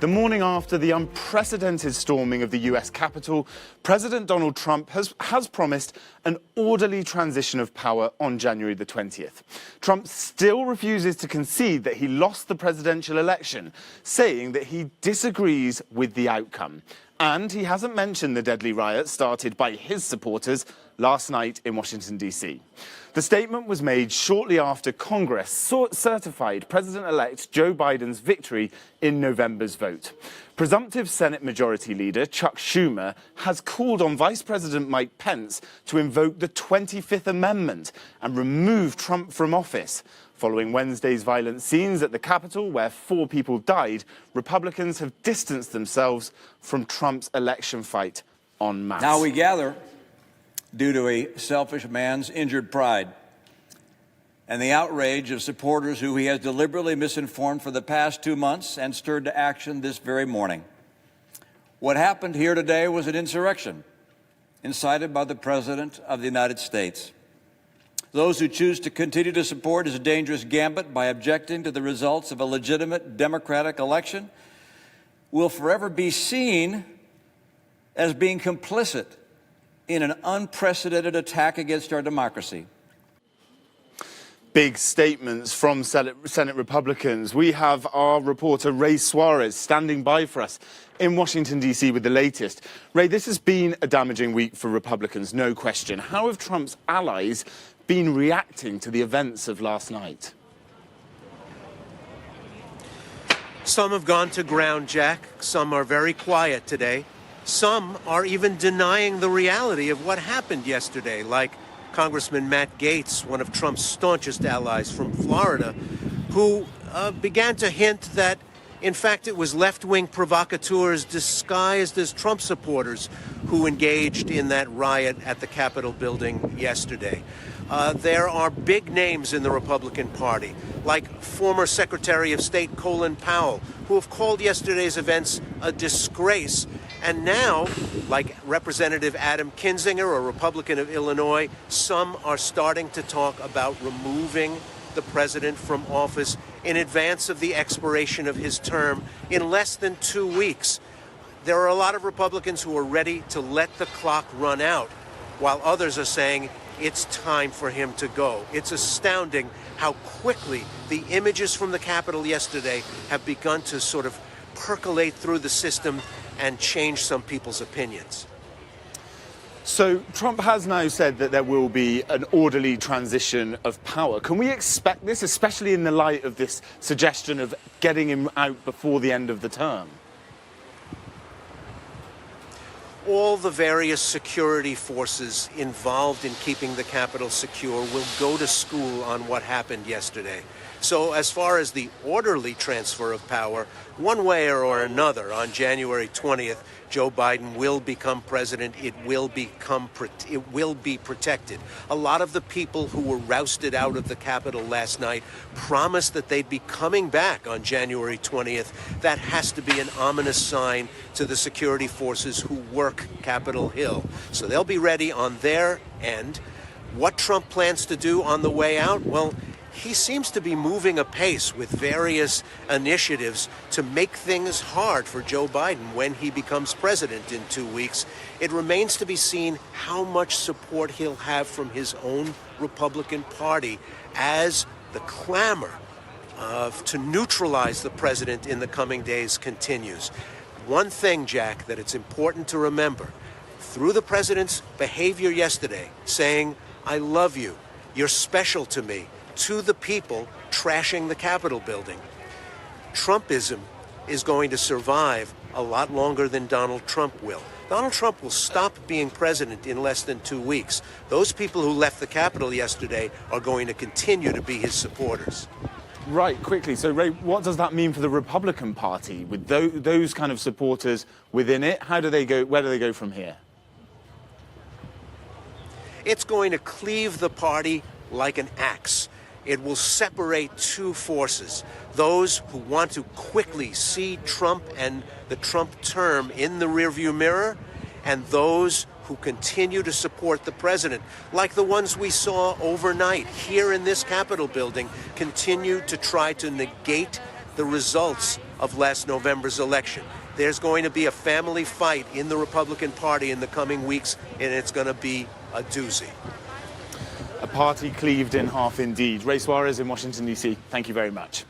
The morning after the unprecedented storming of the US Capitol, President Donald Trump has promised an orderly transition of power on January the 20th. Trump still refuses to concede that he lost the presidential election, saying that he disagrees with the outcome. And he hasn't mentioned the deadly riot started by his supporters last night in Washington, D.C. The statement was made shortly after Congress certified President-elect Joe Biden's victory in November's vote. Presumptive Senate Majority Leader Chuck Schumer has called on Vice President Mike Pence to invoke the 25th Amendment and remove Trump from office. Following Wednesday's violent scenes at the Capitol, where 4 people died, Republicans have distanced themselves from Trump's election fight en masse. Now we gather due to a selfish man's injured pride and the outrage of supporters who he has deliberately misinformed for the past 2 months and stirred to action this very morning. What happened here today was an insurrection incited by the President of the United States. Those who choose to continue to support his dangerous gambit by objecting to the results of a legitimate democratic election will forever be seen as being complicit in an unprecedented attack against our democracy. Big statements from Senate Republicans. We have our reporter Ray Suarez standing by for us in Washington, D.C. with the latest. Ray, this has been a damaging week for Republicans, no question. How have Trump's allies been reacting to the events of last night? Some have gone to ground, Jack. Some are very quiet today. Some are even denying the reality of what happened yesterday, like Congressman Matt Gaetz, one of Trump's staunchest allies from Florida, who began to hint that, in fact, it was left-wing provocateurs disguised as Trump supporters who engaged in that riot at the Capitol building yesterday. There are big names in the Republican Party, like former Secretary of State Colin Powell, who have called yesterday's events a disgrace. And now, like Representative Adam Kinzinger, a Republican of Illinois, some are starting to talk about removing the president from office in advance of the expiration of his term in less than 2 weeks. There are a lot of Republicans who are ready to let the clock run out, while others are saying it's time for him to go. It's astounding how quickly the images from the Capitol yesterday have begun to sort of percolate through the system and change some people's opinions. So Trump has now said that there will be an orderly transition of power. Can we expect this, especially in the light of this suggestion of getting him out before the end of the term? All the various security forces involved in keeping the Capitol secure will go to school on what happened yesterday. So as far as the orderly transfer of power, one way or another, on January 20th, Joe Biden will become president. It will be protected. A lot of the people who were rousted out of the Capitol last night promised that they'd be coming back on January 20th. That has to be an ominous sign to the security forces who work Capitol Hill. So they'll be ready on their end. What Trump plans to do on the way out? Well, he seems to be moving apace with various initiatives to make things hard for Joe Biden when he becomes president in 2 weeks. It remains to be seen how much support he'll have from his own Republican Party as the clamor to neutralize the president in the coming days continues. One thing, Jack, that it's important to remember, through the president's behavior yesterday, saying, "I love you, you're special to me," to the people trashing the Capitol building, Trumpism is going to survive a lot longer than Donald Trump will. Donald Trump will stop being president in less than 2 weeks. Those people who left the Capitol yesterday are going to continue to be his supporters. Right, quickly. So, Ray, what does that mean for the Republican Party with those kind of supporters within it? How do they go? Where do they go from here? It's going to cleave the party like an axe. It will separate two forces, those who want to quickly see Trump and the Trump term in the rearview mirror, and those who continue to support the president, like the ones we saw overnight here in this Capitol building, continue to try to negate the results of last November's election. There's going to be a family fight in the Republican Party in the coming weeks, and it's going to be a doozy. A party cleaved in half indeed. Ray Suarez in Washington, D.C., thank you very much.